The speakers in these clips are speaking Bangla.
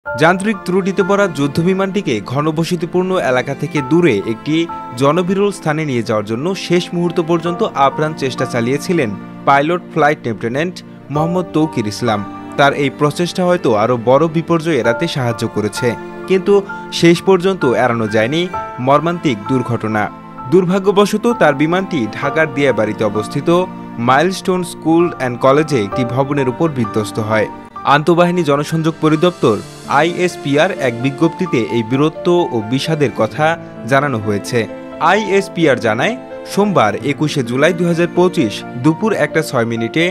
যান্ত্রিক ত্রুটিতে পড়া যুদ্ধবিমানটিকে ঘনবসতিপূর্ণ এলাকা থেকে দূরে একটি জনবিরল স্থানে নিয়ে যাওয়ার জন্য শেষ মুহূর্ত পর্যন্ত আপ্রাণ চেষ্টা চালিয়েছিলেন pilot flight lieutenant Mohammad Tauqir Islam. তার এই প্রচেষ্টা হয়তো আরও বড় বিপর্যয় এড়াতে সাহায্য করেছে, কিন্তু শেষ পর্যন্ত এড়ানো যায়নি মর্মান্তিক দুর্ঘটনা। দুর্ভাগ্যবশত তার বিমানটি ঢাকার দিয়াবাড়িতে অবস্থিত মাইলস্টোন স্কুল অ্যান্ড কলেজে একটি ভবনের উপর বিধ্বস্ত হয়। আন্তঃবাহিনী জনসংযোগ পরিদপ্তর আইএসপিআর এক বিজ্ঞপ্তিতে এই বীরত্ব ও বিষাদের কথা জানানো হয়েছে। আইএসপিআর জানায়, সোমবার 21শে জুলাই 2025 দুপুর 1:06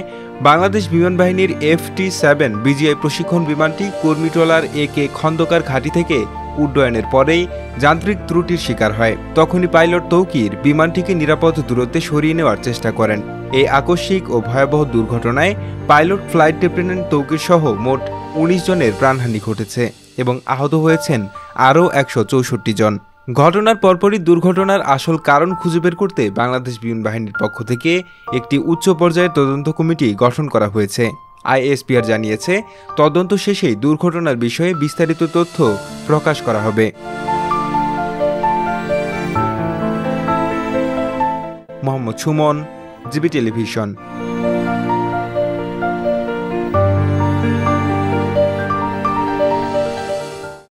বাংলাদেশ বিমান বাহিনীর FT-7 বিজিআই প্রশিক্ষণ বিমানটি কর্মীটলার AK খন্দকার ঘাঁটি থেকে উড্ডয়নের পরেই যান্ত্রিক ত্রুটির শিকার হয়। তখনই পাইলট তৌকির বিমানটিকে নিরাপদ দূরত্বে সরিয়ে নেওয়ার চেষ্টা করেন। এই আকস্মিক ও ভয়াবহ দুর্ঘটনায় পাইলট ফ্লাইট লেফটেন্যান্ট তৌকির সহ মোট 19 জনের প্রাণহানি ঘটেছে এবং আহত হয়েছেন আরও 164 জন। ঘটনার পরপরই দুর্ঘটনার আসল কারণ খুঁজে বের করতে বাংলাদেশ বিমান বাহিনীর পক্ষ থেকে একটি উচ্চ পর্যায়ের তদন্ত কমিটি গঠন করা হয়েছে। আইএসপিআর জানিয়েছে, তদন্ত শেষেই দুর্ঘটনার বিষয়ে বিস্তারিত তথ্য প্রকাশ করা হবে। Mohammad Suman, GB television.